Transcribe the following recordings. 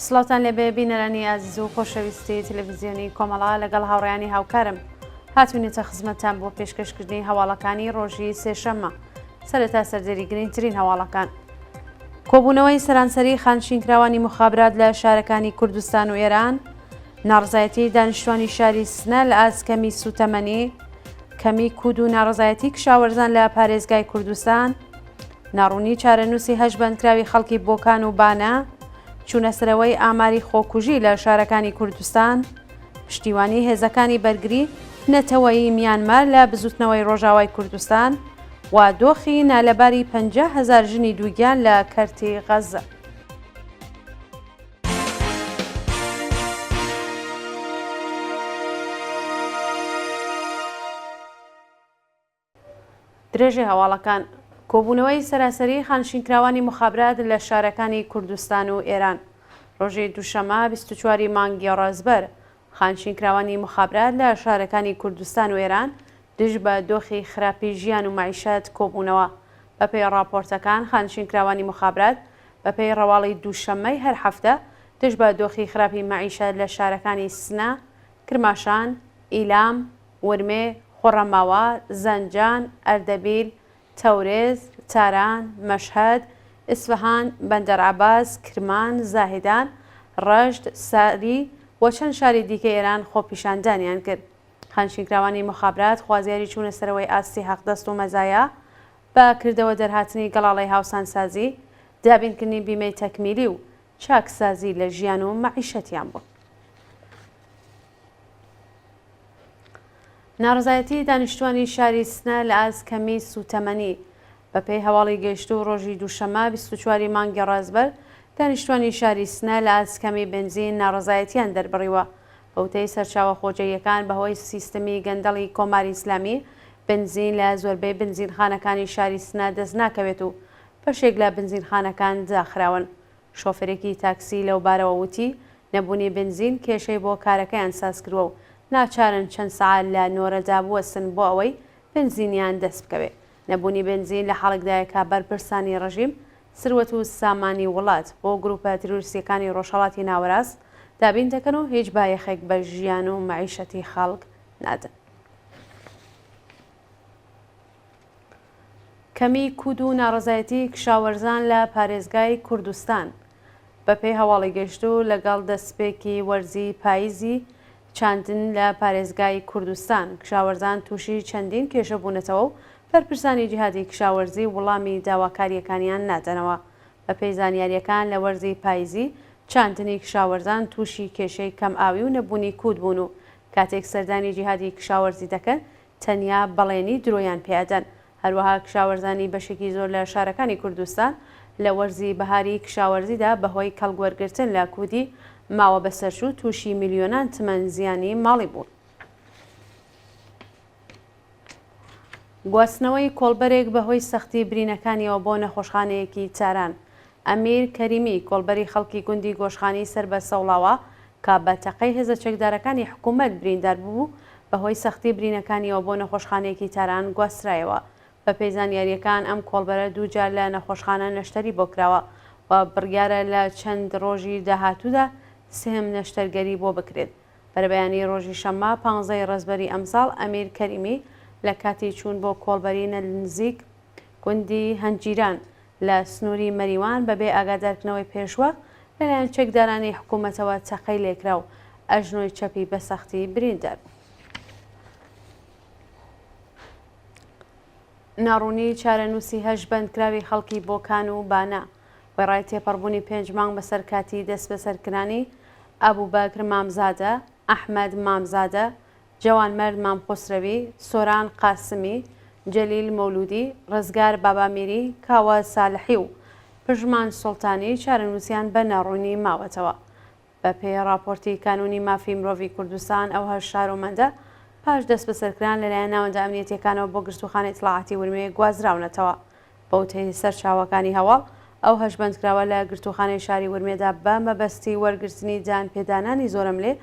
سڵاتان لەبێ بینەرانی ئازیز و خۆشەویستی تەلەڤیزیۆنی کۆمەڵا لەگەڵ هاوڕێیانی هاوکارم هاتوونێتە خزمەتتان بۆ پێشکەشکردنی هەواڵەکانی ڕۆژی سێشەممە. سەرەتا سەردەری گرنگترین هەواڵەکان. کۆبوونەوەی سەرانسەری خانشینکراوانی مخابرات لە شارەکانی کوردستان و ئێران، ناڕزایەتی دانیشتوانی شاری سنە لە ئاسکەمی سوتەمەنی، کەمی کود و ناڕزایەتی کشاوەرزان لە پارێزگای کوردستان، ناڕوونی چارەنووسی هەژبەندکراوی خەڵکی بۆکان و بانە، چوونەسەرەوەی ئاماری خۆکوژی لە شارەکانی کوردستان، پشتیوانی هێزەکانی بەرگری نەتەوەیی میانمار لە بزوتنەوەی ڕۆژاوای کوردستان و دۆخی نالەباری 50,000 ژنی دووگیان لە کەرتی غەزە. درێژی هەواڵەکان. کۆبوونەوەی سەراسەری خانشینکراوانی مخابرات لە شارەکانی کوردستان و ئێران. ڕۆژی دووشەمە 24 مانگی ڕازبەر خانشینکراوانی مخابرات لە شارەکانی کوردستان و ئێران دژ بە دۆخی خراپی ژیان و معیشەت کۆبوونەوە. بەپێی راپۆرتەکان خانشینکراوانی مخابرات بەپێی ڕەواڵی دووشەممەی هەر هەفتە دژ بە دۆخی خراپی معیشەت لە شارەکانی سنە، کرماشان، ئیلام، ورمێ، خۆڕەماوە، زەنجان، ئەردەبیل، تەورێز، تاران، مەشهەد، ئیسفەهان، بەندەرعەباس، کرمان، زاهیدان، ڕەشت، ساری و چەند شاری دیکە ئێران خۆپیشاندانیان کرد. خانشینکراوانی مخابرات خوازیاری چوونەسەرەوەی ئاستی حەقدەست و مەزایە بە کردەوە دەرهاتنی گەڵاڵەی هاوسانسازی، دابینکردنی بیمەی تەکمیلی و چاکسازی لە ژیان و معیشەتیان بوو. ناڕزایەتی دانیشتوانی شاری سنە لە ئاسکەمی سوتەمەنی. بەپێی هەواڵی گەیشتوو ڕۆژی دووشەمە 24 مانگی ڕازبەر دانیشتوانی شاری سنە لە ئاسکەمی بنزین ناڕزایەتیان دەربڕیوە. بەوتەی سەرچاوە خۆجەیەکان بەهۆی سیستەمی گەندەڵی کۆماری ئیسلامی بنزین لە زۆربەی بنزینخانەکانی شاری سنە دەست ناکەوێت و بەشێک لە بنزینخانەکان داخراون. شۆفێرێکی تاکسی لەو بارەوە وتی نەبوونی بنزین کێشەی بۆ کارەکەیان ساز کردووە و ناچارن چەند سەعات لە نۆرەدا بوەستن بۆ ئەوەی بنزینیان دەست بکەوێت. نەبوونی بنزین لە حاڵکدایەکە بەرپرسانی ڕژیم، سروەت و سامانی وڵات بۆ گروپە تروریستیەکانی ڕۆژهەڵاتی ناوەڕاست دابین دەکەن و هیچ بایەخێک بە ژیان و معیشەتی خەڵک نادەن. کەمی کود و ناڕزایەتی کشاوەرزان لە پارێزگای کوردستان. بەپێی هەواڵی گەشتوو لەگەڵ دەستپێکی وەرزی پاییزی چاندن لە پارێزگای کوردستان، کشاوەرزان تووشی چەندین کێشە بوونەتەوە و بەرپرسانی جیهادی کشاوەرزی وەڵامی داواکاریەکانیان نادەنەوە. بەپێی زانیاریەکان لە وەرزی پاییزی چاندنی کشاوەرزان تووشی کێشەی کەم ئاوی و نەبوونی کود بوون و کاتێک سەردانی جیهادی کشاوەرزی دەکەن تەنیا بەڵێنی درۆیان پێدەن. هەروەها کشاوەرزانی بەشێکی زۆر لە شارەکانی کوردستان لە وەرزی بەهاری کشاوەرزیدا بەهۆی کەڵگوەرگرتن لە کودی ماوە بەسەرچوو تووشی میلیۆنان تمەن زیانی ماڵی بوون. گواستنەوەی کۆڵبەرێک بەهۆی سەختی برینەکانیەوە بۆ نەخۆشخانەیەکی تاران. ئەمیر کەریمی کۆڵبەری خەڵکی گوندی گۆشخانی سەر بە سەوڵاوە کە بە تەقەی هێزە چەکدارەکانی حکوومەت بریندار بوو بەهۆی سەختی برینەکانیەوە بۆ نەخۆشخانەیەکی تاران گواسترایەوە. بە پێیزانیاریەکان ئەم کۆڵبەرە دووجار لە نەخۆشخانە نەشتەری بۆ کراوە و بڕیارە لە چەند ڕۆژی داهاتوودا سێهم نەشتەرگەری بۆ بکرێت. بەربەیانی ڕۆژی شەممە 15 ڕەزبەری ئەمساڵ ئەمیر کەریمی لە کاتی چوون بۆ کۆڵبەری نزیک گوندی هەنجیران لە سنووری مەریوان بەبێ ئاگادارکردنەوەی پێشوە لەلایەن چەکدارانی حکوومەتەوە تەقەی لێکرا و ئەژنۆی چەپی بە سەختی بریندار. ناڕوونی چارەنووسی هەژبەندکراوی خەڵکی بۆکان و بانە. وێڕای تێپەڕبوونی 5 مانگ بەسەر کاتی دەست بەسەرکردانی ئەبوبەکر مامزادە، ئەحمەد مامزادە، جەوانمەرد مامخۆسرەوی، سۆران قاسمی، جەلیل مەولودی، ڕزگار بابامیری، کاوە سالحی و پژمان سوڵتانی چارەنووسیان بە ناڕوونی ماوەتەوە. بە پێی راپۆرتی کانونی مافی مرۆڤی کوردستان ئەو هەر شارۆمەندە پاش دەست بەسەرکردان لەلایەن ناوەندە ئەمنیەتیەکانەوە بۆ گرتوخانەی ئیتڵاعاتی ورمێ گوازراونەتەوە. بەوتەی سەرچاوەکانی هەواڵ ئەو هەژبەندکراوە لە گرتوخانەی شاری ورمێدا بە مەبەستی وەرگرتنی دانپێدانانی زۆرم لێ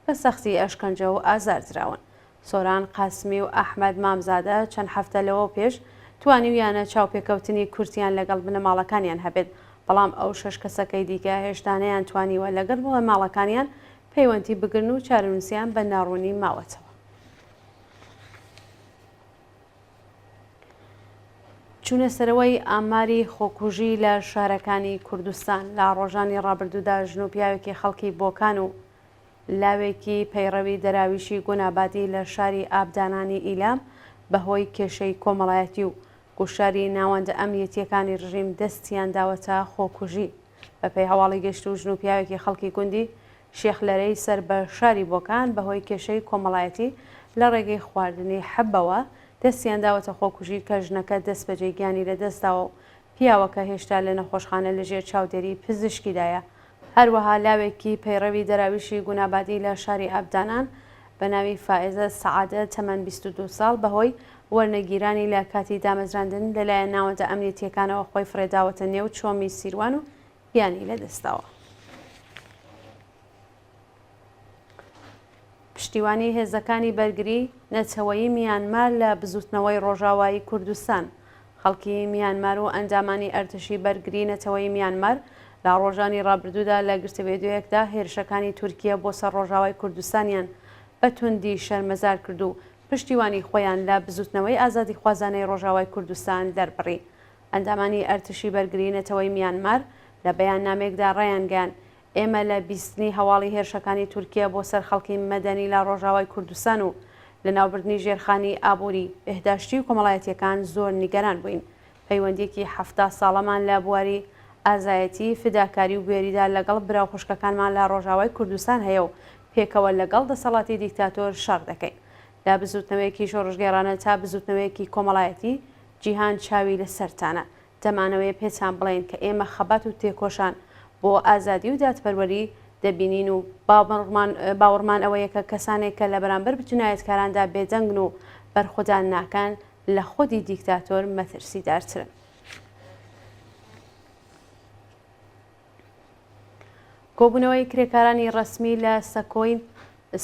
بە سەختی ئەشکەنجە و ئازاردراون. سۆران قاسمی و ئەحمەد مامزادە چەند هەفتە لەوە پێش توانیویانە چاوپێکەوتنی کورتیان لەگەڵ بنەماڵەکانیان هەبێت بەڵام ئەو 6 کەسەکەی دیکە هێشتا نەیانتوانیوە لەگەڵ بۆ ماڵەکانیان پەیوەندی بگرن و چارەنووسیان بە ناڕوونی ماوەتەوە. چوونە سەرەوەی ئاماری خۆکوژی لە شارەکانی کوردستان لە ڕۆژانی ڕابردوودا ژن و پیاوێکی خەڵکی بۆکان و لاوێکی پەیڕەوی دەراویشی گونابادی لە شاری ئابدانانی ئیلام بەهۆی کێشەی کۆمەڵایەتی و گوشاری ناوەندە ئەمنیەتیەکانی ڕژیم دەستیان داوەتە خۆکوژی. بەپێی هەواڵی گەشت و ژن و پیاوێکی خەڵکی گوندی شێخلەرەی سەر بە شاری بۆکان بەهۆی کێشەی کۆمەڵایەتی لە ڕێگەی خواردنی حەبەوە دەستیان داوەتە خۆکوژی کە ژنەکە دەست بەجێ گیانی لەدەستداوە و پیاوەکە هێشتا لە نەخۆشخانە لەژێر چاودێری پزیشکیدایە. هەروەها لاوێکی پەیڕەوی دەراویشی گونابادی لە شاری ئابدانان بە ناوی فائزە سەعادە تەمەن 22 ساڵ بەهۆی وەرنەگیرانی لە کاتی دامەزراندن لەلایەن ناوەندە ئەمنیەتیەکانەوە خۆی فرێداوەتە نێو چۆمی سیروان و گیانی لەدەستداوە. پشتیوانی هێزەکانی بەرگری نەتەوەیی میانمار لە بزوتنەوەی ڕۆژاوایی کوردستان. خەڵکی میانمار و ئەندامانی ئەرتشی بەرگری نەتەوەی میانمار لە ڕۆژانی ڕابردوودا لە گرتوێدویەکدا هێرشەکانی تورکیە بۆ سەر ڕۆژاوای کوردستانیان بە توندی شەرمەزار کرد و پشتیوانی خۆیان لە بزوتنەوەی ئازادی خوازانەی ڕۆژاوای کوردستان دەربڕی. ئەندامانی ئەرتشی بەرگری نەتەوەی میانمار لە بەیاننامێکدا ڕایانگەیاند ئێمە لە بیستنی هەواڵی هێرشەکانی تورکیا بۆ سەر خەڵکی مەدەنی لە ڕۆژاوای کوردستان و لە ناوبردنی ژێرخانی ئابووری بەهداشتی و کۆمەڵایەتیەکان زۆر نیگەران بووین. پەیوەندیەکی 70 ساڵەمان لە بواری ئازایەتی فداکاری و گوێریدا لەگەڵ براو خوشکەکانمان لە ڕۆژاوای کوردستان هەیە و پێکەوە لەگەڵ دەسەڵاتی دیکتاتۆر شەڕ دەکەین. لە بزوتنەوەیەکی شۆڕژگێڕانە تا بزوتنەوەیەکی کۆمەڵایەتی جیهان چاوی لە سەرتانە. دەمانەوەی پێچان بڵێن کە ئێمە خەبات و تێکۆشان بۆ ئازادی و دادپەروەری دەبینین و باوەڕمان ئەوەیە کە کەسانێک کە لە بەرامبەر جنایەتکاراندا بێدەنگن و بەرخودان ناکەن لە خودی دیکتاتۆر مەترسیدارترن. کۆبوونەوەی کرێکارانی ڕەسمی لە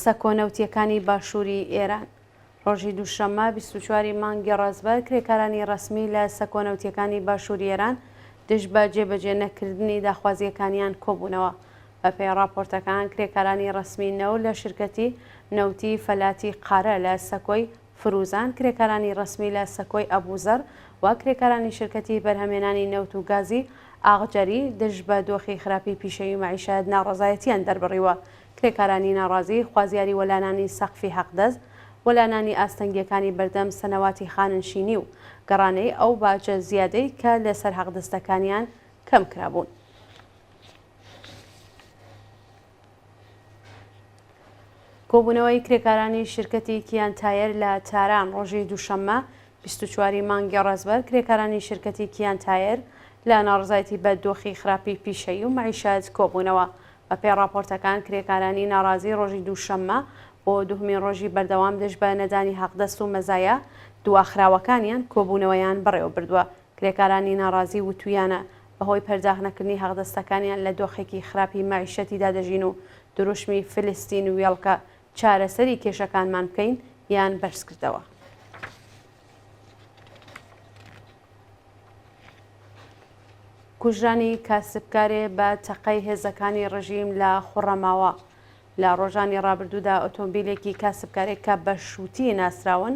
سەکۆنەوتیەکانی باشووری ئێران. ڕۆژی دووشەممە 24 مانگی ڕازبەر کرێکارانی ڕەسمی لە سەکۆنەوتیەکانی باشووری ئێران دژ بە جێبەجێ نەکردنی داخوازیەکانیان کۆبوونەوە. بەپێی راپۆرتەکان کرێکارانی ڕەسمی نەو لە شرکەتی نەوتی فەلاتی قارە لە سەکۆی فروزان، کرێکارانی ڕەسمی لە سەکۆی ئەبوزەر و کرێکارانی شرکەتی بەرهەمێنانی نەوت و گازی ئاغجەری دژ بە دۆخی خراپی پیشەوی مەعیشەت ناڕەزایەتیان دەربڕیوە. کرێکارانی ناڕازی خوازیاری وەلانانی سەقفی حەقدەست، وەلانانی ئاستەنگیەکانی بەردەم سەنەواتی خاننشینی و گەڕانەی ئەو باجە زیادەی کە لەسەر حەقدەستەکانیان کەم کرابوون. کۆبوونەوەی کرێکارانی شرکەتی کیان تایر لە تاران ڕۆژی دووشەممە 24 مانگی ڕازبەر کرێکارانی شرکەتی کیان تایر لە ناڕزایەتی بە دۆخی خراپی پیشەیی و مەعیشەت کۆبوونەوە. بەپێی راپۆرتەکان کرێکارانی ناڕازی ڕۆژی دووشەممە بۆ دوهمین ڕۆژی بەردەوام دژ بە نەدانی حەقدەست و مەزایە دواخراوەکانیان کۆبوونەوەیان بەڕێوە بردووە. کرێکارانی ناڕازی وتویانە بەهۆی پەرداخنەکردنی حەقدەستەکانیان لە دۆخێکی خراپی مەعیشەتیدا دەژین و دروشمی فلستین و وێڵکە چارەسەری کێشەکانمان بکەین یان بەرز کردەوە. کوژرانی کاسبکارێ بە تەقەی هێزەکانی ڕژیم لە خوڕەماوە. لە ڕۆژانی ڕابردوودا ئۆتۆمبیلێکی کاسبکارێک کە بە شووتی ناسراون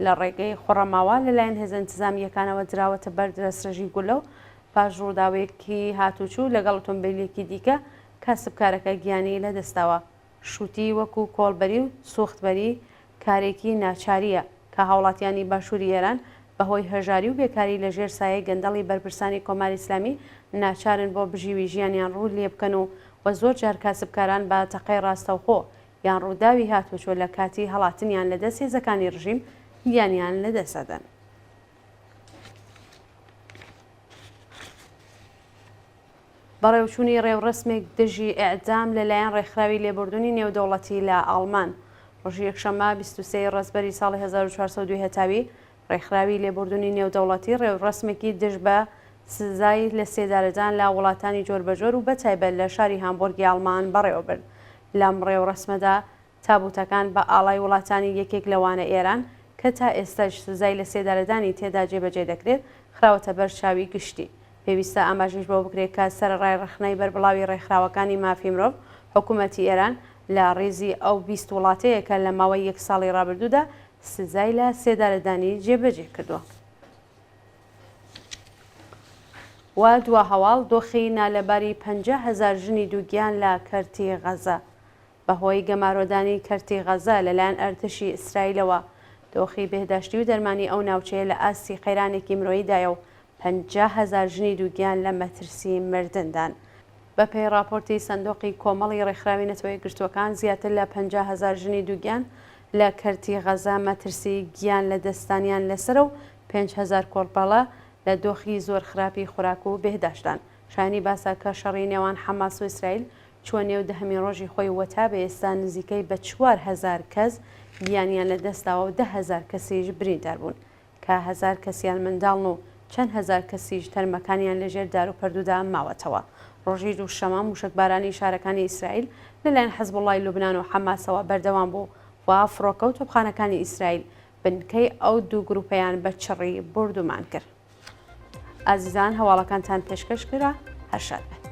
لە ڕێگەی خوڕەماوە لەلایەن هێزە انتزامیەکانەوە دراوەتە بەر دەستڕێژی گولە و پاش ڕووداوێکی هاتوچوو لەگەڵ ئۆتۆمبیلێکی دیکە کاسبکارەکە گیانی لەدەستاوە. شووتی وەکو کۆڵبەری و سوختبەری کارێکی ناچاریە کە هاوڵاتیانی باشووری ئێران بەهۆی هەژاری و بێکاری لە ژێر سایەی گەندەڵی بەرپرسانی کۆماری ئیسلامی ناچارن بۆ بژیوی ژیانیان ڕوو لێ بکەن و زۆر جار کاسبکاران بە تەقەی ڕاستەوخۆ یان ڕووداوی هاتوچۆ لە کاتی هەڵاتنیان لە دەست هێزەکانی ڕژیم گیانیان لەدەستدەن. بەڕێوچوونی ڕێوڕسمێک دژی ئێعدام لەلایەن ڕێکخراوی لێبوردنی نێودەوڵەتی لە ئاڵمان. ڕۆژی یەکشەممە 23 ڕەسبەری ساڵی 1402 هەتاوی ڕێکخراوی لێبوردنی نێودەوڵەتی ڕێوڕسمێکی دژ بە سزای لە سێدارەدان لە وڵاتانی جۆربەجۆر و بەتایبەت لە شاری هامبۆرگی ئاڵمان بەڕێوەبرد. لەم ڕێوڕسمەدا تابوتەکان بە ئاڵای وڵاتانی یەکێک لەوانە ئێران کە تا ئێستاش سزای لە سێدارەدانی تێدا جێبەجێ دەکرێت خراوەتە بەر چاوی گشتی. پێویستە ئاماژەش بۆ بکرێت کە سەرڕای ڕخنەی بەربڵاوی ڕێکخراوەکانی مافی مرۆڤ حکوومەتی ئێران لە ڕێزی ئەو 20 وڵاتەیەکە لە ماوەی 1 ساڵی ڕابردوودا سزای لە سێدارەدانی جێبەجێ کردووە. و دوا هەواڵ دۆخی نالەباری 50,000 ژنی دووگیان لە کەرتی غەزە. بەهۆی گەمارۆدانی کەرتی غەزە لەلایەن ئەرتشی ئیسرائیلەوە دۆخی بێداشتی و دەرمانی ئەو ناوچەیە لە ئاستی قەیرانێکی مرۆییدایە و 50,000 ژنی دووگیان لە مەترسی مردندان. بەپێی راپۆرتی سندۆقی کۆمەڵی ڕێکخراوی نەتەوەی گرتووەکان زیاتر لە 50,000 ژنی دووگیان لە کەرتی غەزە مەترسی گیان لە دەستانیان لەسەر و 5,000 کۆڵپەڵە لە دۆخی زۆر خراپی خوراک و بێداشتان. شانی باسا کە شەڕی نێوان حەماس و ئیسرائیل چوە نێو دەهەمین ڕۆژی خۆی وەتا بە ئێستا نزیکەی بە 4,000 کەس گیانیان لە دەستاوە و 10,000 کەسیش بریندار بوون کە 1,000 کەسیان منداڵن و چەند هزار کەسیش تەرمەکانیان لەژێر دار و پەردوودا ماوەتەوە. ڕۆژی دووشەمە موشکبارانی شارەکانی ئیسرائیل لەلایەن حەزبوڵای لوبنان و حەماسەوە بەردەوام بوو و فڕۆکە و تۆپخانەکانی ئیسرائیل بنکەی ئەو دوو گروپەیان بە چڕی بردومان کرد. ئازیزان هەواڵەکانتان پێشکەش کرا هەر شاد بێت.